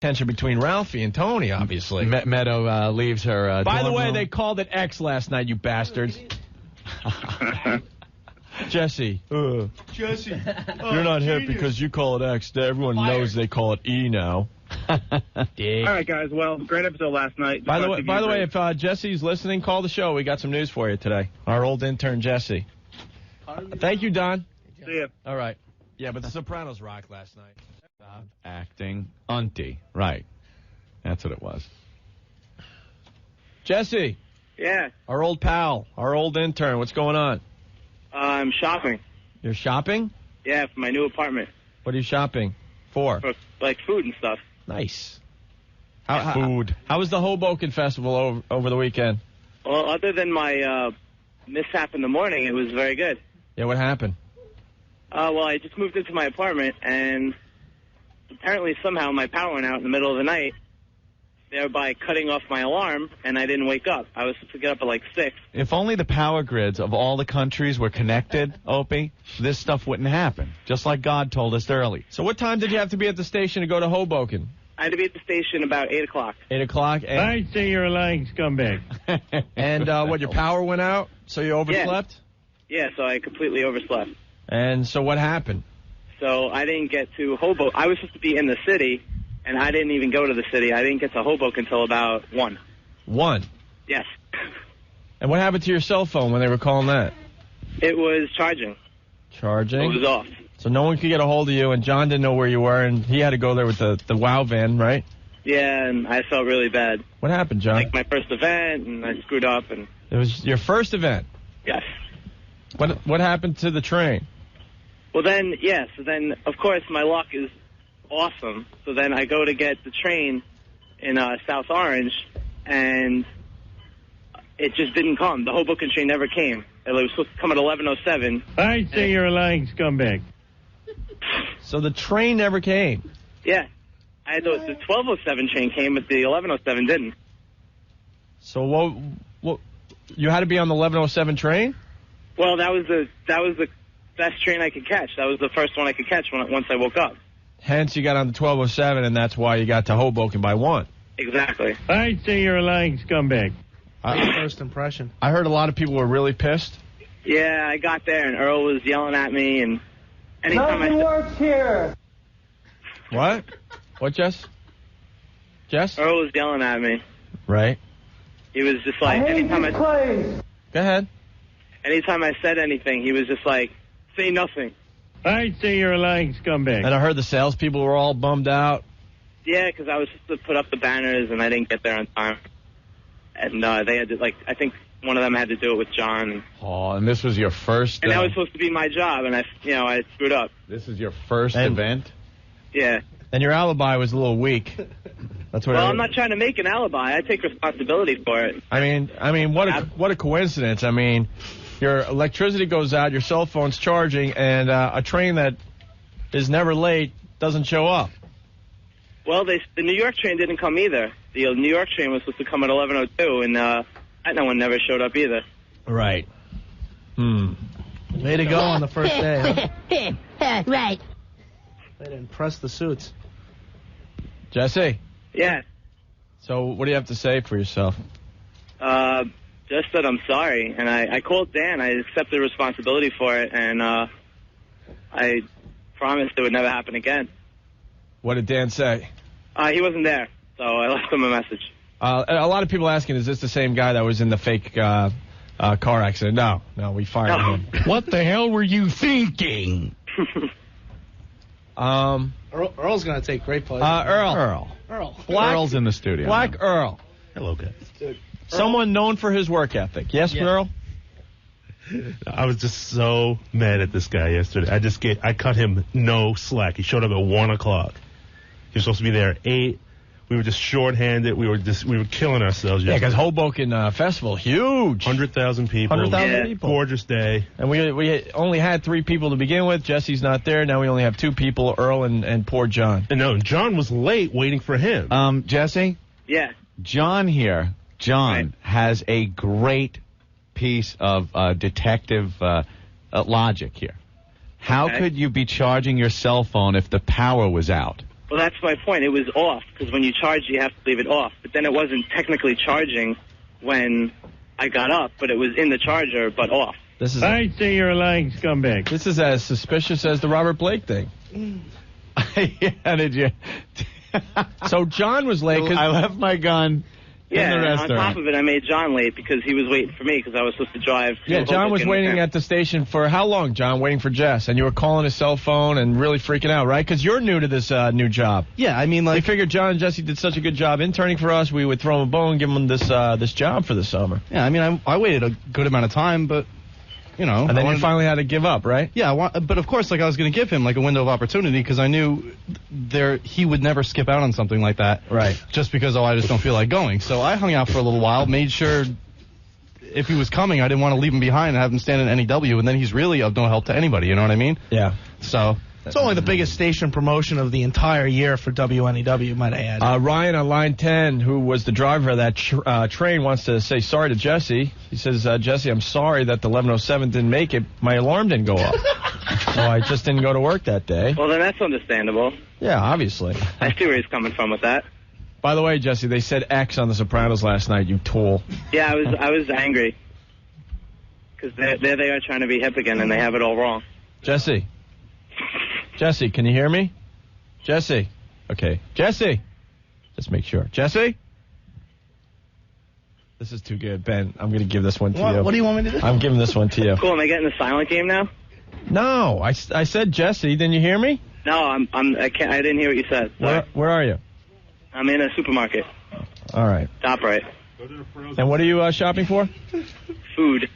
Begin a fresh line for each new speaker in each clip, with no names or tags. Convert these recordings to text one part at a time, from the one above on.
tension between Ralphie and Tony, obviously.
Meadow leaves her.
By the way,
room.
they called it X last night, you bastards. Jesse.
Jesse.
You're not hip because you call it X. Everyone knows they call it E now.
All right, guys. Well, great episode last night.
By the way, if Jesse's listening, call the show. We got some news for you today. Our old intern, Jesse. Thank you, Don.
See ya.
All right. Yeah, but the Sopranos rocked last night.
Stop acting auntie. Right. That's what it was.
Jesse.
Yeah.
Our old pal. Our old intern. What's going on?
I'm shopping.
You're shopping?
Yeah, for my new apartment.
What are you shopping for?
For, like, food and stuff.
Nice.
Food.
How was the Hoboken Festival over the weekend?
Well, other than my mishap in the morning, it was very good.
Yeah, what happened?
Well, I just moved into my apartment, and apparently somehow my power went out in the middle of the night, thereby cutting off my alarm, and I didn't wake up. I was supposed to get up at like 6.
If only the power grids of all the countries were connected, Opie, this stuff wouldn't happen, just like God told us early.
So what time did you have to be at the station to go to Hoboken?
I had to be at the station about 8 o'clock.
8 o'clock? And,
I say you're a lying scumbag.
and what, your power went out, so you overslept?
Yeah, so I completely overslept.
And so what happened?
So I didn't get to Hoboken. I was supposed to be in the city, and I didn't even go to the city. I didn't get to Hoboken until about 1.
1?
Yes.
And what happened to your cell phone when they were calling that?
It was charging.
Charging?
It was off.
So no one could get a hold of you, and John didn't know where you were, and he had to go there with the WOW van, right?
Yeah, and I felt really bad.
What happened, John?
Like my first event, and I screwed up. And
it was your first event?
Yes.
What happened to the train?
Well, then, so then, of course, my luck is awesome. So then I go to get the train in South Orange, and it just didn't come. The Hoboken train never came. It was supposed to come at 11:07.
I say you're a lying scumbag.
So the train never came?
Yeah. The 12:07 train came, but the 11:07 didn't.
So what? You had to be on the 11:07 train?
Well, that was the best train I could catch. That was the first one I could catch once I woke up.
Hence, you got on the 12:07, and that's why you got to Hoboken by 1.
Exactly.
I say you're a lying scumbag.
First impression.
I heard a lot of people were really pissed.
Yeah, I got there, and Earl was yelling at me, and anytime
Nothing works here.
What? What, Jess? Jess?
Earl was yelling at me.
Right.
He was just like,
anytime
Go ahead.
Anytime I said anything, he was just like, say nothing.
I say you're a lying scumbag.
And I heard the salespeople were all bummed out.
Yeah, because I was supposed to put up the banners, and I didn't get there on time. And they had to, I think one of them had to do it with John.
Oh, and this was your first...
And that was supposed to be my job, and I screwed up.
This is your first event?
Yeah.
And your alibi was a little weak. That's what.
Well, I'm not trying to make an alibi. I take responsibility for it.
I mean, what a coincidence. I mean, your electricity goes out, your cell phone's charging, and a train that is never late doesn't show up.
Well, the New York train didn't come either. The New York train was supposed to come at 11:02, and that one never showed up either.
Right.
Way to go on the first day, huh?
Right.
Way to impress the suits.
Jesse?
Yeah.
So what do you have to say for yourself?
Just that I'm sorry, and I called Dan. I accepted responsibility for it, and I promised it would never happen again.
What did Dan say?
He wasn't there, so I left him a message.
A lot of people asking, is this the same guy that was in the fake car accident? No, we fired him.
What the hell were you thinking?
Earl's going to take great pleasure.
Earl.
Earl's in the studio.
Black Earl.
Hello, guys.
Dude,
Someone known for his work ethic. Yes,
Yeah.
Earl?
I was just so mad at this guy yesterday. I cut him no slack. He showed up at 1 o'clock. He was supposed to be there at 8. We were just shorthanded. We were killing ourselves.
Yeah, because Hoboken Festival, huge.
100,000 people.
100,000 people.
Gorgeous day.
And we only had 3 people to begin with. Jesse's not there. Now we only have 2 people, Earl and poor John.
And no, John was late waiting for him.
Jesse?
Yeah.
John here. John has a great piece of detective logic here. How could you be charging your cell phone if the power was out?
Well, that's my point. It was off, because when you charge, you have to leave it off. But then it wasn't technically charging when I got up, but it was in the charger, but off.
I say you're a lying scumbag.
This is as suspicious as the Robert Blake thing.
Yeah, did you?
So John was late.
I left my gun
Yeah,
in the
and on
restaurant.
top of it, I made John late because he was waiting for me because I was supposed to drive. To
Yeah, John was
Hoboken with
waiting
him.
at the station for how long, John? Waiting for Jess. And you were calling his cell phone and really freaking out, right? Because you're new to this new job.
Yeah, I mean,
We
like,
figured John and Jesse did such a good job interning for us, we would throw him a bone, give him this job for the summer.
yeah, I mean, I waited a good amount of time, but, you know.
And then you finally had to give up, right?
Yeah, but of course, like, I was going to give him, like, a window of opportunity because I knew he would never skip out on something like that.
Right.
Just because, I just don't feel like going. So I hung out for a little while, made sure if he was coming, I didn't want to leave him behind and have him stand in NEW, and then he's really of no help to anybody, you know what I mean?
Yeah.
So.
It's only the biggest station promotion of the entire year for WNEW, might I add.
Ryan on line 10, who was the driver of that train, wants to say sorry to Jesse. He says, Jesse, I'm sorry that the 1107 didn't make it. My alarm didn't go off. So I just didn't go to work that day.
Well, then that's understandable.
Yeah, obviously.
I see where he's coming from with that.
By the way, Jesse, they said X on The Sopranos last night, you tool.
Yeah, I was angry because there they are trying to be hip again, and they have it all wrong.
Jesse, can you hear me? Jesse. Okay. Jesse. Just make sure. Jesse? This is too good, Ben. I'm going to give this one to you.
What do you want me to do?
I'm giving this one to you.
Cool. Am I getting the silent game now?
No, I said Jesse. Didn't you hear me?
No, I can't. I didn't hear what you said. Sorry.
Where are you?
I'm in a supermarket.
All right.
Top right.
And what are you shopping for?
Food.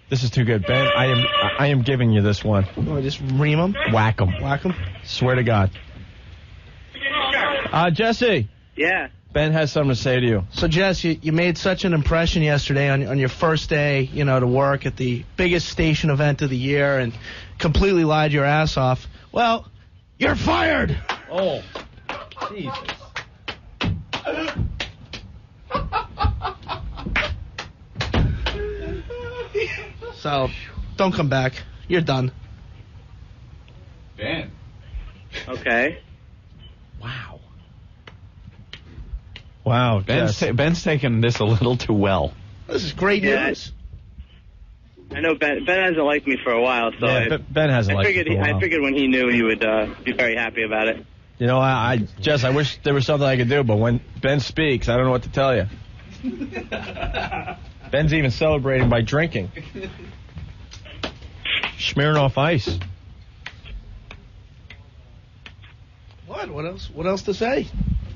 This is too good, Ben. I am giving you this one.
You want to just ream him?
Whack 'em.
Whack him?
Swear to God. Jesse.
Yeah.
Ben has something to say to you.
So, Jess, you made such an impression yesterday on your first day, to work at the biggest station event of the year and completely lied your ass off. Well, you're fired!
Oh, Jesus.
So, don't come back. You're done.
Ben.
Okay.
Wow,
Ben's taking this a little too well.
This is great news.
I know Ben hasn't liked me for a while, so
Yeah, Ben hasn't liked you for a while.
I figured when he knew, he would be very happy about it.
You know, Jess, I wish there was something I could do, but when Ben speaks, I don't know what to tell you. Ben's even celebrating by drinking. Smearing off ice.
What else? What else to say?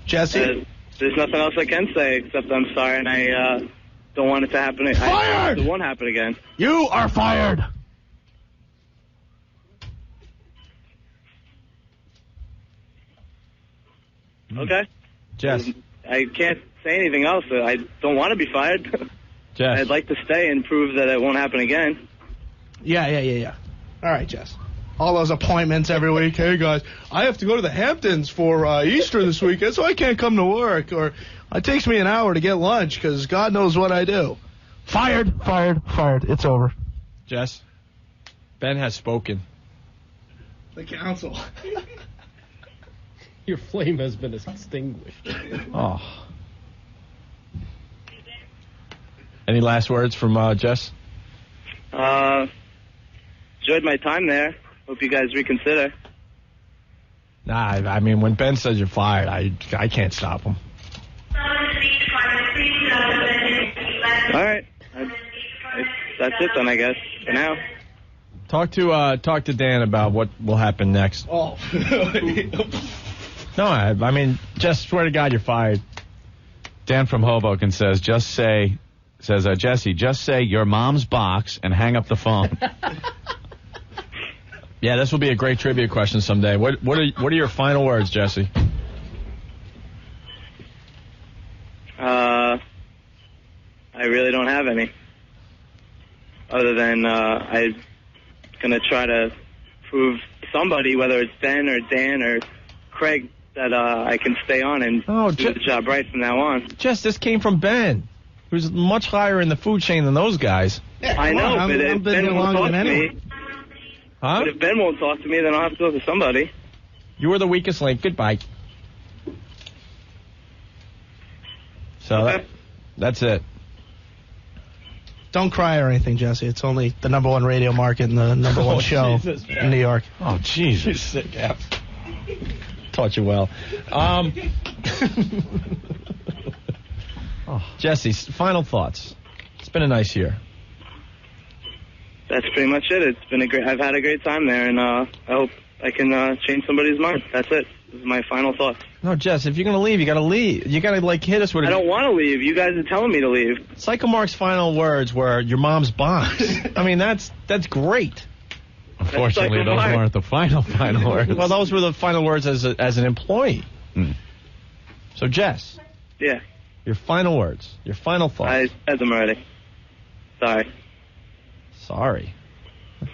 Jesse?
There's nothing else I can say except I'm sorry, and I don't want it to happen.
Fired!
It won't happen again.
You are fired!
Okay.
Jess.
I can't say anything else. I don't want to be fired.
Jess.
I'd like to stay and prove that it won't happen again.
Yeah. All right, Jess. All those appointments every week. Hey, guys, I have to go to the Hamptons for Easter this weekend, so I can't come to work. Or it takes me an hour to get lunch because God knows what I do. Fired. It's over.
Jess. Ben has spoken.
The council.
Your flame has been extinguished.
Oh. Any last words from Jess?
Enjoyed my time there. Hope you guys reconsider.
Nah, I mean, when Ben says you're fired, I can't stop him.
All right. That's it then, I guess, for now.
Talk to Dan about what will happen next.
Oh.
No, I mean, just swear to God you're fired.
Dan from Hoboken says, Jesse, just say your mom's box and hang up the phone.
Yeah, this will be a great trivia question someday. What are your final words, Jesse?
I really don't have any. Other than I'm going to try to prove somebody, whether it's Ben or Dan or Craig, that I can stay on and do the job right from now on.
Jess, this came from Ben, who's much higher in the food chain than those guys.
Yeah,
I know, but if Ben won't talk to me...
Huh?
But if Ben won't talk to me, then I'll have to go to somebody.
You were the weakest link. Goodbye. So that's it.
Don't cry or anything, Jesse. It's only the number one radio market and the number one show in New York.
Oh, Jesus.
You sick ass. Taught you well. Jesse, final thoughts. It's been a nice year.
That's pretty much it. It's been I've had a great time there, and I hope I can change somebody's mind. That's it. This is my final thoughts.
No, Jess, if you're going to leave, you got to leave. You got to, hit us with it.
I don't want to leave. You guys are telling me to leave.
Psycho Mark's final words were, your mom's box. I mean, that's great.
Unfortunately, those weren't the final words.
Well, those were the final words as an employee. So, Jess.
Yeah.
Your final words. Your final thoughts.
I said them already.
Sorry.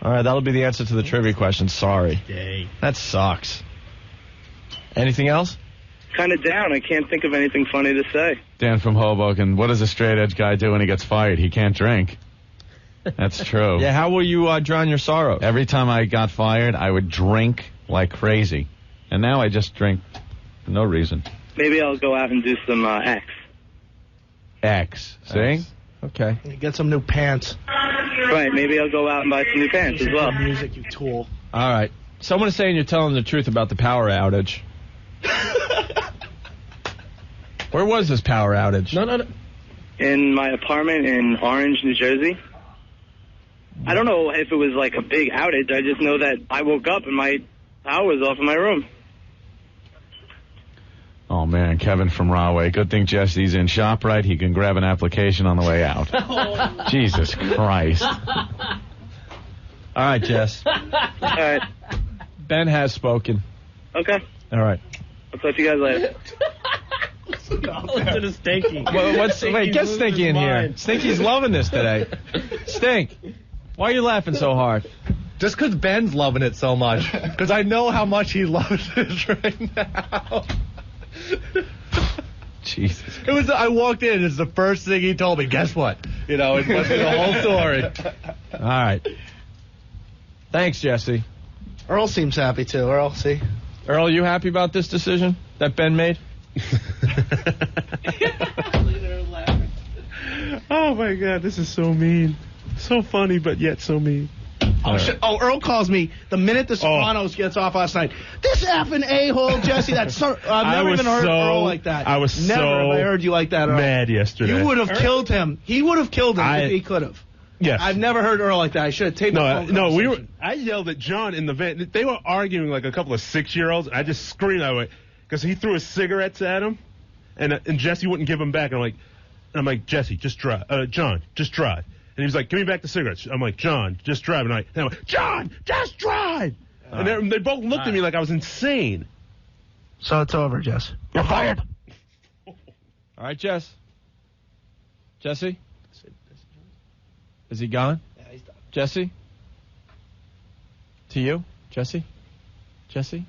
All right, that'll be the answer to the trivia question. Sorry.
Yay.
That sucks. Anything else?
Kind of down. I can't think of anything funny to say.
Dan from Hoboken, what does a straight-edge guy do when he gets fired? He can't drink. That's true.
Yeah, how will you drown your sorrow?
Every time I got fired, I would drink like crazy. And now I just drink for no reason.
Maybe I'll go out and do some
X. See?
Okay.
Get some new pants.
Right, maybe I'll go out and buy some new pants as well.
Music, you tool.
All right. Someone is saying you're telling the truth about the power outage. Where was this power outage?
No.
In my apartment in Orange, New Jersey. I don't know if it was like a big outage. I just know that I woke up and my power was off in my room.
Oh, man, Kevin from Rahway. Good thing Jesse's in ShopRite. He can grab an application on the way out. Jesus Christ.
All right, Jess.
All right.
Ben has spoken.
Okay.
All right.
I'll talk to you guys later.
Listen to Stinky.
Wait, get Stinky in here. Stinky's loving this today. Stink, why are you laughing so hard?
Just because Ben's loving it so much. Because I know how much he loves it right now.
Jesus.
I walked in, it's the first thing he told me. Guess what? You know, it must be the whole story.
All right. Thanks, Jesse.
Earl seems happy too. Earl, see?
Earl, you happy about this decision that Ben made?
Oh, my God, this is so mean. So funny, but yet so mean.
Earl calls me the minute the Sopranos gets off last night. This effing a-hole, Jesse. I've never even heard Earl like that.
I was
never
so
have I heard you like that, Earl.
mad yesterday.
You would have killed him. He would have killed him if he could have.
Yes.
I've never heard Earl like that. I should have taped the phone conversation.
I yelled at John in the van. They were arguing like a couple of 6-year-olds. I just screamed that way because he threw his cigarettes at him, and Jesse wouldn't give them back. And I'm like, Jesse, just drive. John, just drive. And he was like, give me back the cigarettes. I'm like, John, just drive. And I'm like, John, just drive. And they both looked at me like I was insane.
So it's over, Jess. You're fired.
All right, Jess. Jesse? Is he gone?
Yeah, he's done.
Jesse? To you? Jesse? Jesse?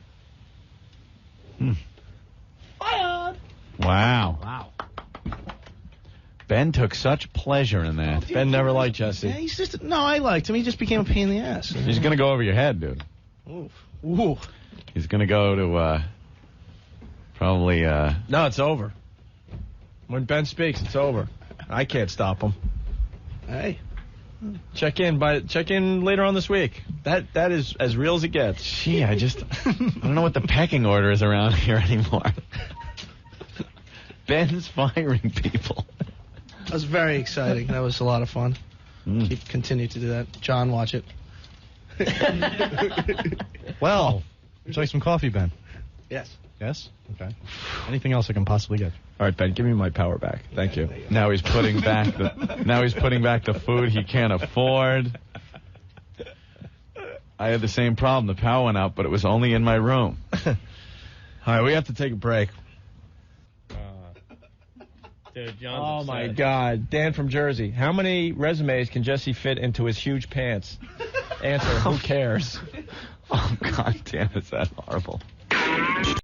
Fired.
Wow. Ben took such pleasure in that.
Ben never liked Jesse.
Yeah, he's just... No, I liked him. He just became a pain in the ass.
He's going to go over your head, dude.
Ooh.
He's going to go to, probably,
No, it's over. When Ben speaks, it's over. I can't stop him.
Hey.
Check in later on this week. That is as real as it gets.
Gee, I don't know what the pecking order is around here anymore. Ben's firing people.
That was very exciting. That was a lot of fun. Continue to do that. John, watch it.
Well, would you like some coffee, Ben?
Yes.
Yes? Okay. Anything else I can possibly get?
All right, Ben, give me my power back. Thank you.
Now he's putting back the food he can't afford. I had the same problem. The power went out, but it was only in my room.
All right, we have to take a break.
Dude,
Oh, my God. Dan from Jersey. How many resumes can Jesse fit into his huge pants? Answer, who cares?
Oh, God damn, is that horrible.